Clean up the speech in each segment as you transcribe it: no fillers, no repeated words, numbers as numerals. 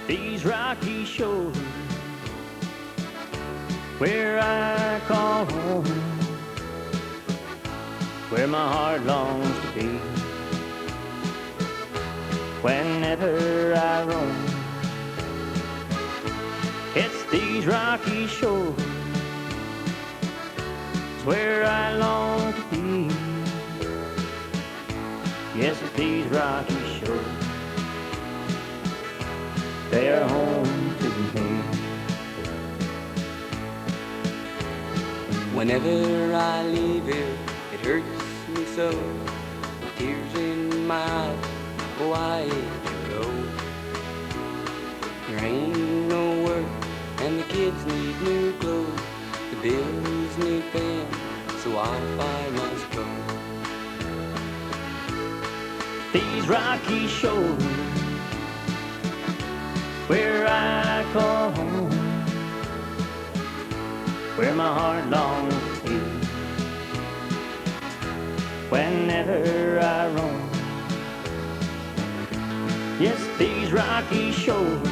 These rocky shores where I call home, where my heart longs to be. Whenever I roam, it's these rocky shores, it's where I long to be. Yes, it's these rocky shores, they are home to me. Whenever I leave here, it hurts me so, with tears in my eyes. Why did you go? There ain't no work, and the kids need new clothes. The bills need paying, so off I must go. These rocky shores where I call home, where my heart longs to be. Whenever I roam, yes, these rocky shores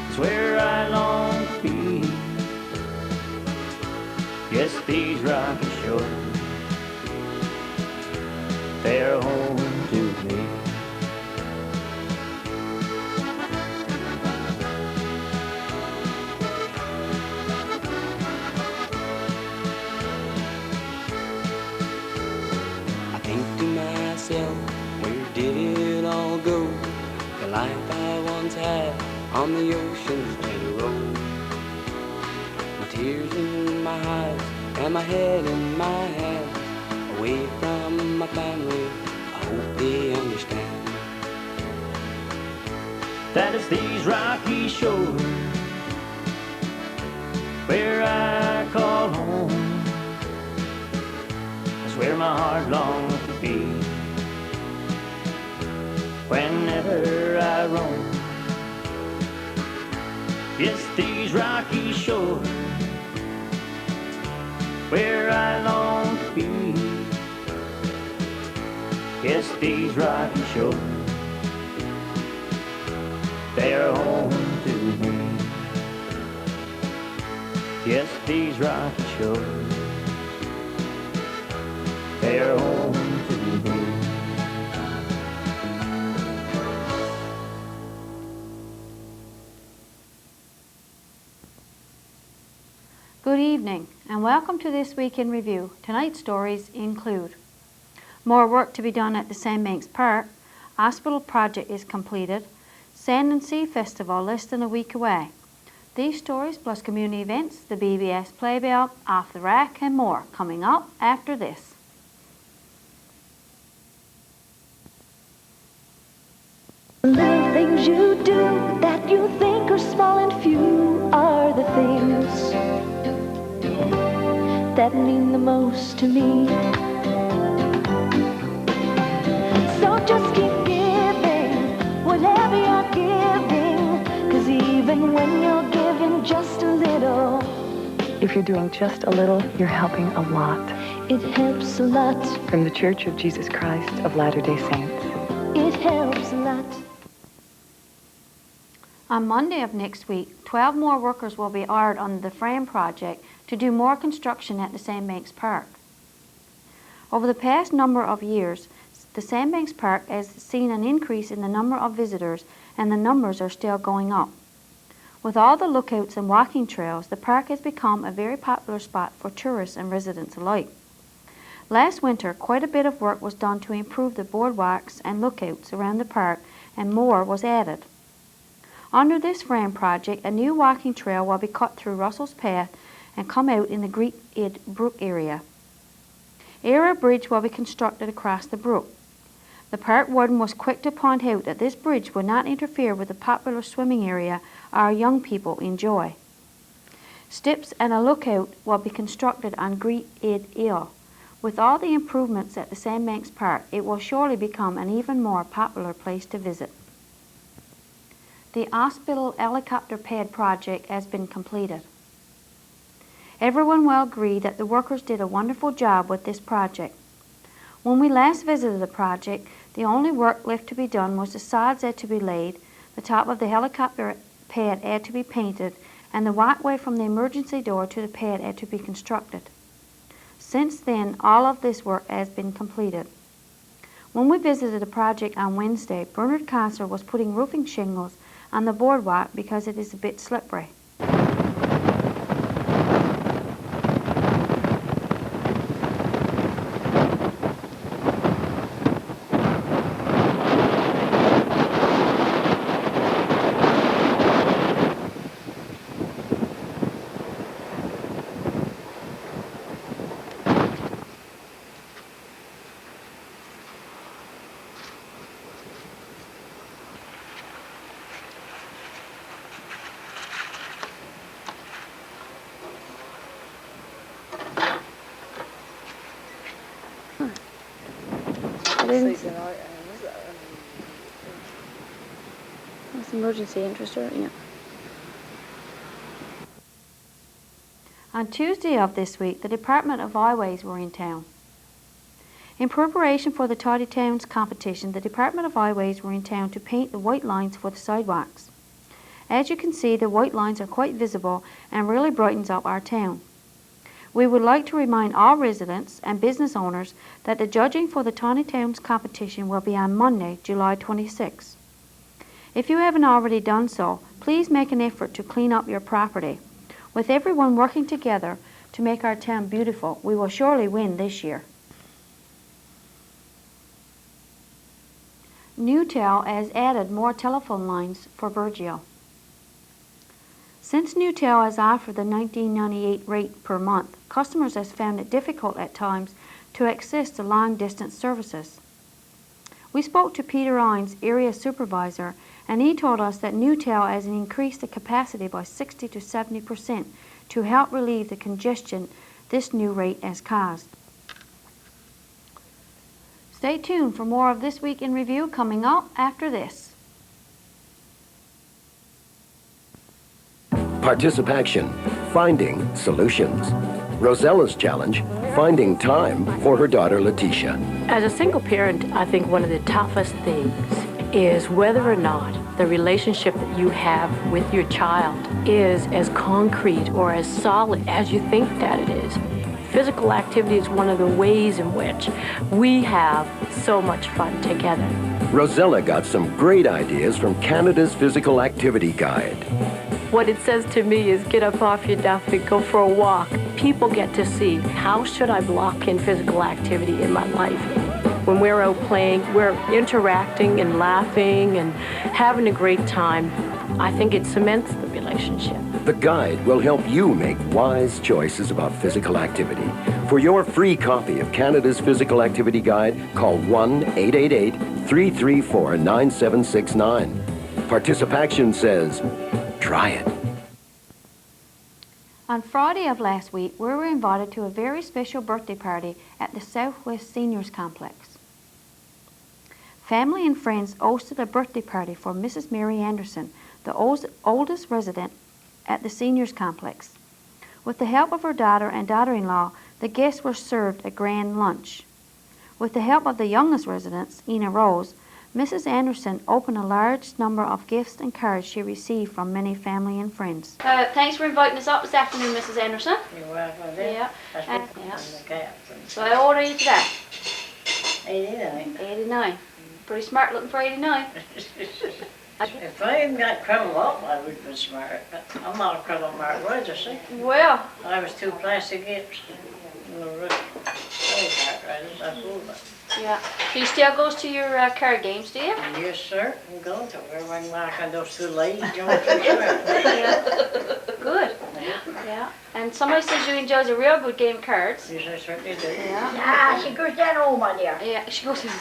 is where I long to be. Yes, these rocky shores, they're home to me. I think to myself, where did it all go? The life I once had on the ocean's gentle road. With tears in my eyes and my head in my hands, away from my family, I hope they understand. That is these rocky shores where I call home, is where my heart longs to be. Whenever I roam, yes, these rocky shores where I long to be. Yes, these rocky shores, they are home to me. Yes, these rocky shores, they are home to me. Good evening and welcome to This Week in Review. Tonight's stories include more work to be done at the Sandbanks Park, hospital project is completed, Sand and Sea Festival less than a week away. These stories plus community events, the BBS Playbill, Off the Rack and more coming up after this. The little things you do that you think are small and few are the things that mean the most to me. So just keep giving whatever you're giving, 'cause even when you're giving just a little, if you're doing just a little, you're helping a lot. it helps a lot. From the Church of Jesus Christ of Latter-day Saints. It helps a lot. On Monday of next week, 12 more workers will be hired on the frame project to do more construction at the Sandbanks Park. Over the past number of years, the Sandbanks Park has seen an increase in the number of visitors, and the numbers are still going up. With all the lookouts and walking trails, the park has become a very popular spot for tourists and residents alike. Last winter, quite a bit of work was done to improve the boardwalks and lookouts around the park, and more was added. Under this frame project, a new walking trail will be cut through Russell's Path and come out in the Great Id Brook area. A bridge will be constructed across the brook. The park warden was quick to point out that this bridge would not interfere with the popular swimming area our young people enjoy. Steps and a lookout will be constructed on Great Id Hill. With all the improvements at the Sandbanks Park, it will surely become an even more popular place to visit. The hospital helicopter pad project has been completed. Everyone will agree that the workers did a wonderful job with this project. When we last visited the project, the only work left to be done was the sods had to be laid, the top of the helicopter pad had to be painted, and the walkway from the emergency door to the pad had to be constructed. Since then, all of this work has been completed. When we visited the project on Wednesday, Bernard Conser was putting roofing shingles on the boardwalk because it is a bit slippery. That's emergency interest, yeah. On Tuesday of this week, the Department of Highways were in town. In preparation for the Tidy Towns competition, the Department of Highways were in town to paint the white lines for the sidewalks. As you can see, the white lines are quite visible and really brightens up our town. We would like to remind all residents and business owners that the judging for the Tidy Towns competition will be on Monday, July 26. If you haven't already done so, please make an effort to clean up your property. With everyone working together to make our town beautiful, we will surely win this year. Newtel has added more telephone lines for Burgeo. Since Newtel has offered the $19.98 rate per month, customers have found it difficult at times to access the long-distance services. We spoke to Peter Ines, area supervisor, and he told us that Newtel has increased the capacity by 60 to 70% to help relieve the congestion this new rate has caused. Stay tuned for more of This Week in Review coming up after this. Participation, finding solutions. Rosella's challenge, finding time for her daughter Letitia. As a single parent, I think one of the toughest things is whether or not the relationship that you have with your child is as concrete or as solid as you think that it is. Physical activity is one of the ways in which we have so much fun together. Rosella got some great ideas from Canada's Physical Activity Guide. What it says to me is get up off your duff and go for a walk. People get to see, how should I block in physical activity in my life? When we're out playing, we're interacting and laughing and having a great time. I think it cements the relationship. The guide will help you make wise choices about physical activity. For your free copy of Canada's Physical Activity Guide, call 1-888-334-9769. Participation says, try it. On Friday of last week, we were invited to a very special birthday party at the Southwest Seniors Complex. Family and friends hosted a birthday party for Mrs. Mary Anderson, the oldest resident at the Seniors Complex. With the help of her daughter and daughter-in-law, the guests were served a grand lunch. With the help of the youngest residents, Ina Rose, Mrs. Anderson opened a large number of gifts and cards she received from many family and friends. Thanks for inviting us up this afternoon, Mrs. Anderson. You're welcome. Yeah. So how old are you today? 89. 89. Pretty smart looking for 89. If I hadn't got crumbled up, I would have been smart. But I'm not a crumbled Mark Rogers, see? Well. I was two plastic hips. Yeah. So you still goes to your card games, do you? Yes, sir. I'm going to. We're running back on those two ladies. Yeah. Good. Yeah. And somebody says you enjoys a real good game of cards. Yes, I certainly do. Yeah. She goes down home, my dear. Yeah, she goes down.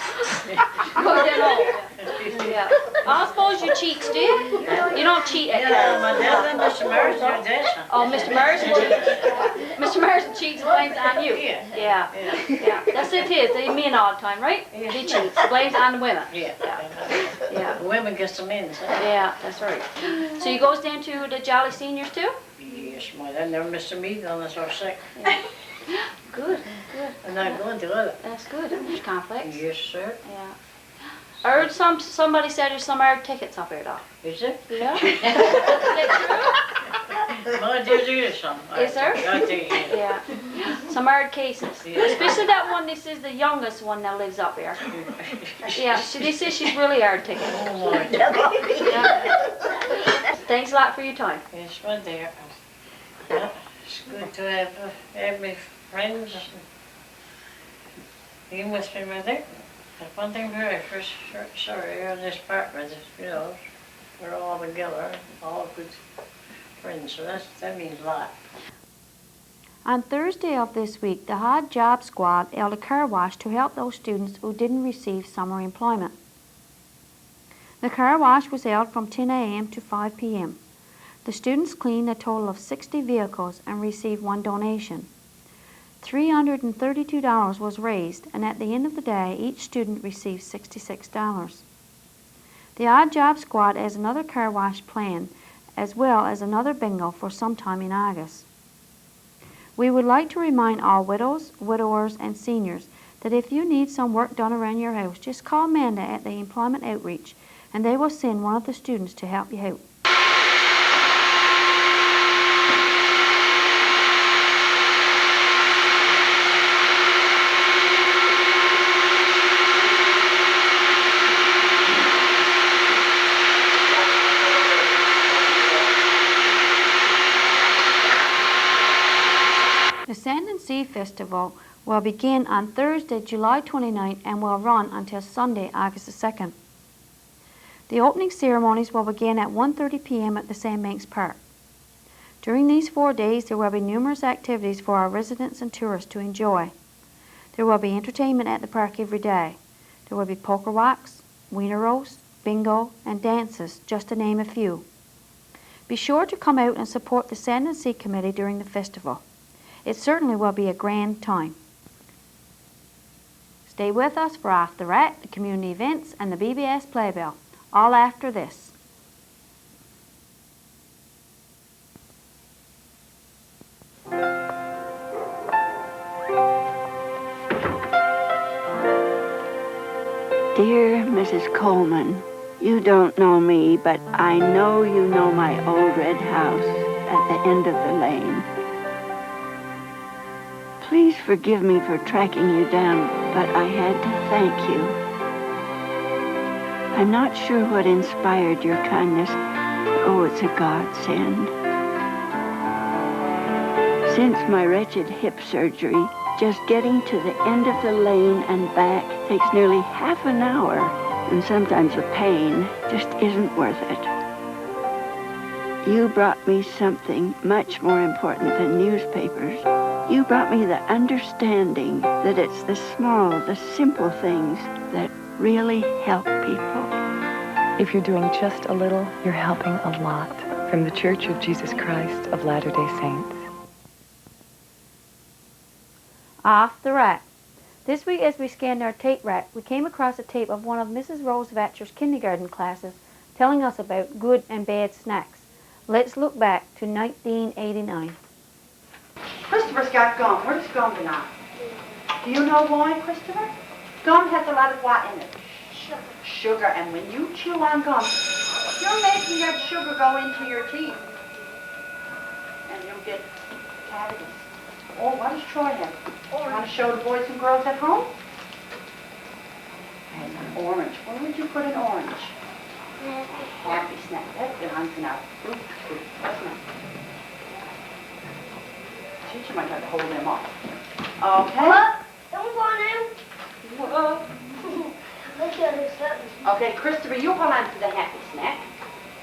Yeah. I suppose you cheats, do you? You don't cheat at cards. My dad and Mr. Morrison did. Oh, Mr. Morrison cheats. Mr. Morrison cheats and blames it on you. Yeah. That's it. They mean all the time, right? He cheats. Blames it on the women. Yeah. The women get the men. So. Yeah, that's right. So you goes down to the Jolly Seniors too? Yes, Yes, mine. I never missed a meeting unless I was sick. Good, good. I'm not going to it. That's good. There's conflicts. Yes, sir. Yeah. I heard somebody said there's some air tickets up here, though. Is it? Yeah. Is that Well, there's either some. true? Is there? I think, Yeah. Some hard cases. Yeah. Especially that one, this is the youngest one that lives up here. Yeah, they say she's really hard ticket. oh, Lord. Yeah. Thanks a lot for your time. Yes, one there. Yeah, it's good to have my friends. You must be with it. But one thing very first, sorry, in this apartment, you know, we're all together, all good friends, so that means a lot. On Thursday of this week, the Hod Job Squad held a car wash to help those students who didn't receive summer employment. The car wash was held from 10 a.m. to 5 p.m. The students cleaned a total of 60 vehicles and received one donation. $332 was raised, and at the end of the day, each student received $66. The Odd Job Squad has another car wash planned, as well as another bingo for sometime in August. We would like to remind all widows, widowers, and seniors that if you need some work done around your house, just call Amanda at the Employment Outreach, and they will send one of the students to help you out. The Sand and Sea Festival will begin on Thursday, July 29th and will run until Sunday, August the 2nd. The opening ceremonies will begin at 1:30 p.m. at the Sandbanks Park. During these 4 days, there will be numerous activities for our residents and tourists to enjoy. There will be entertainment at the park every day. There will be poker walks, wiener roasts, bingo, and dances, just to name a few. Be sure to come out and support the Sand and Sea Committee during the festival. It certainly will be a grand time. Stay with us for Off the Rack, the community events, and the BBS Playbill, all after this. Dear Mrs. Coleman, you don't know me, but I know you know my old red house at the end of the lane. Please forgive me for tracking you down, but I had to thank you. I'm not sure what inspired your kindness. Oh, it's a godsend. Since my wretched hip surgery, just getting to the end of the lane and back takes nearly half an hour, and sometimes the pain just isn't worth it. You brought me something much more important than newspapers. You brought me the understanding that it's the small, the simple things that really help people. If you're doing just a little, you're helping a lot. From the Church of Jesus Christ of Latter-day Saints. Off the Rack. This week as we scanned our tape rack, we came across a tape of one of Mrs. Rose Vatcher's kindergarten classes telling us about good and bad snacks. Let's look back to 1989. Christopher's got gum. Where's gum tonight? Do you know why, Christopher? Gum has a lot of what in it? Sugar. Sugar, and when you chew on gum, you're making that sugar go into your teeth. And you'll get cavities. Oh, what does Troy have? Orange. Want to show the boys and girls at home? And an orange. Where would you put an orange? Happy snack. That's good. I'm gonna. That's nice. She might have to hold them off. Okay. What? Don't go on in. Whoa. Look at this. Okay, Christopher, you hold on to the happy snack.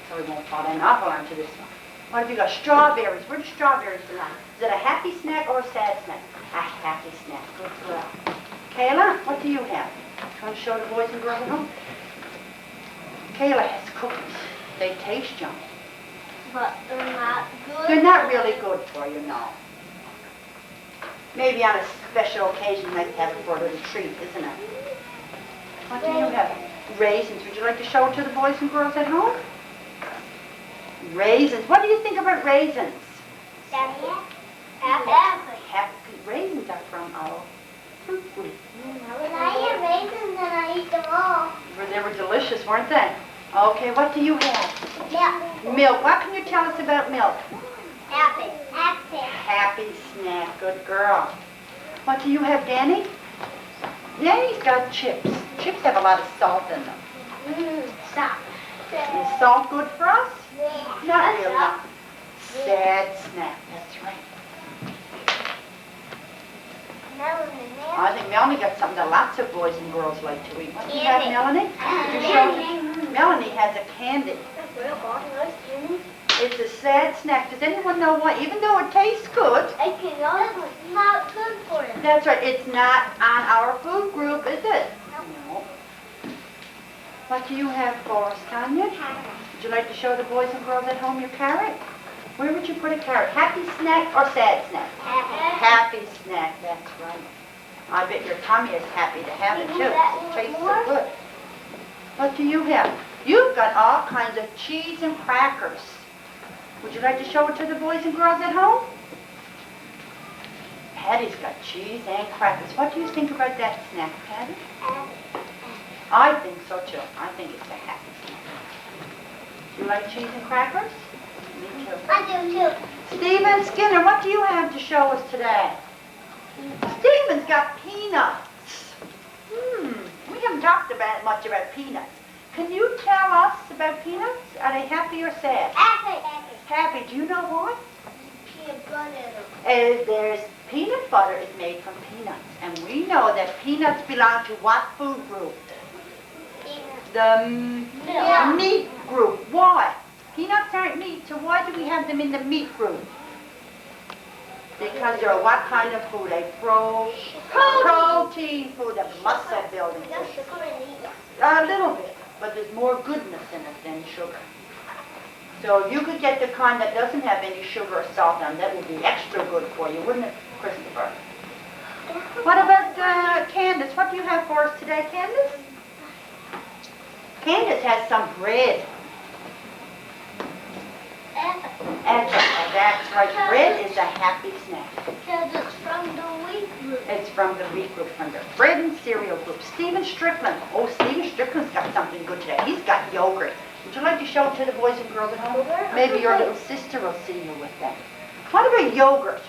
So we won't fall in. I'll hold on to this one. What have you got? Strawberries. Where do strawberries belong? Is it a happy snack or a sad snack? A happy snack. Good girl. Kayla, what do you have? Want to show the boys and girls at home? Kayla has cookies. They taste yummy. But they're not good. They're not really good for you, no. Maybe on a special occasion you might have it for a little treat, isn't it? What do you have? Raisins. Would you like to show it to the boys and girls at home? Raisins. What do you think about raisins? Happy raisins are from our fruit group. When I eat raisins, then I eat them all. They were delicious, weren't they? Okay, what do you have? Milk. Milk. What can you tell us about milk? Happy. Happy snack. Good girl. What do you have, Danny? Danny's got chips. Chips have a lot of salt in them. Stop. Is salt good for us? Not really. Sad snack. That's right. I think Melanie got something that lots of boys and girls like to eat. What do you have, Melanie? Could you show? Melanie has a candy. It's a sad snack. Does anyone know why? Even though it tastes good. It's not good for you. That's right. It's not on our food group, is it? No. What do you have for us, Tanya? Would you like to show the boys and girls at home your carrot? Where would you put a carrot? Happy snack or sad snack? Happy snack, that's right. I bet your tummy is happy to have it too. It tastes so good. What do you have? You've got all kinds of cheese and crackers. Would you like to show it to the boys and girls at home? Patty's got cheese and crackers. What do you think about that snack, Patty? I think so too. I think it's a happy snack. Do you like cheese and crackers? Me too. I do too. Stephen Skinner, what do you have to show us today? Stephen's got peanuts. We haven't talked much about peanuts. Can you tell us about peanuts? Are they happy or sad? Happy. Do you know why? Peanut butter. There's peanut butter is made from peanuts. And we know that peanuts belong to what food group? The meat group. Why? Peanuts aren't meat, so why do we have them in the meat group? Because they're what kind of food? A protein food, a muscle building food. A little bit, but there's more goodness in it than sugar. So you could get the kind that doesn't have any sugar or salt on, that would be extra good for you, wouldn't it, Christopher? What about Candace? What do you have for us today, Candace? Candace has some bread. That's right. Bread is a happy snack. Because it's from the wheat group. It's from the wheat group, from the bread and cereal group. Stephen Strickland. Oh, Stephen Strickland's got something good today. He's got yogurt. Would you like to show it to the boys and girls at home? Maybe your little sister will see you with them. What about yogurt?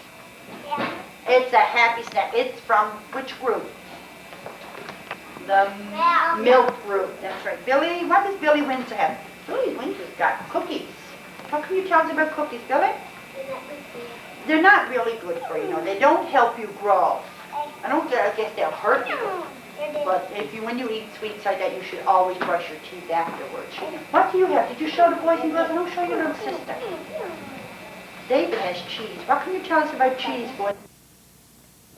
Yeah. It's a happy snack. It's from which group? The milk group. That's right. Billy, what does Billy Windsor have? Billy Windsor's got cookies. What can you tell us about cookies, Billy? They're not really good for you, They don't help you grow. I guess they'll hurt you. But when you eat sweets like that, you should always brush your teeth afterwards. What do you have? Did you show the boys and girls? Don't show your little sister. David has cheese. What can you tell us about cheese, boys?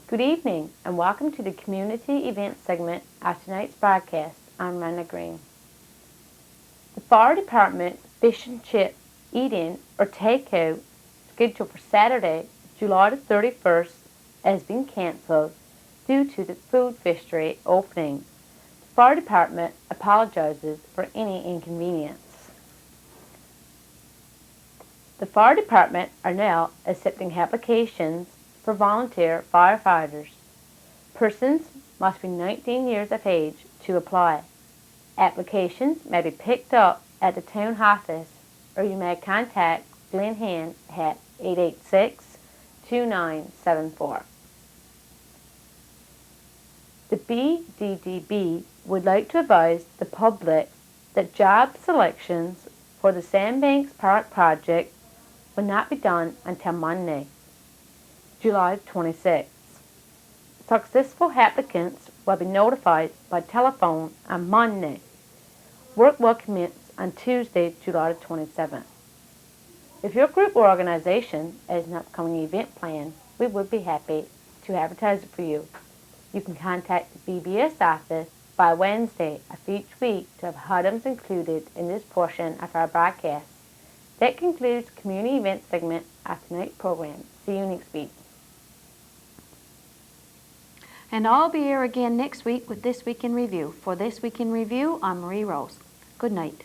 Good evening, and welcome to the community event segment of tonight's broadcast. I'm Rena Green. The fire department fish and chip eat-in or takeout scheduled for Saturday, July the 31st has been cancelled due to the food fishery opening. The fire department apologizes for any inconvenience. The fire department are now accepting applications for volunteer firefighters. Persons must be 19 years of age to apply. Applications may be picked up at the town office, or you may contact Glenn Hand at 886-2974. The BDDB would like to advise the public that job selections for the Sandbanks Park project will not be done until Monday, July 26th. Successful applicants will be notified by telephone on Monday. Work will commence on Tuesday, July 27th. If your group or organization has an upcoming event plan, we would be happy to advertise it for you. You can contact the BBS office by Wednesday of each week to have items included in this portion of our broadcast. That concludes the community event segment of tonight's program. See you next week. And I'll be here again next week with This Week in Review. For This Week in Review, I'm Marie Rose. Good night.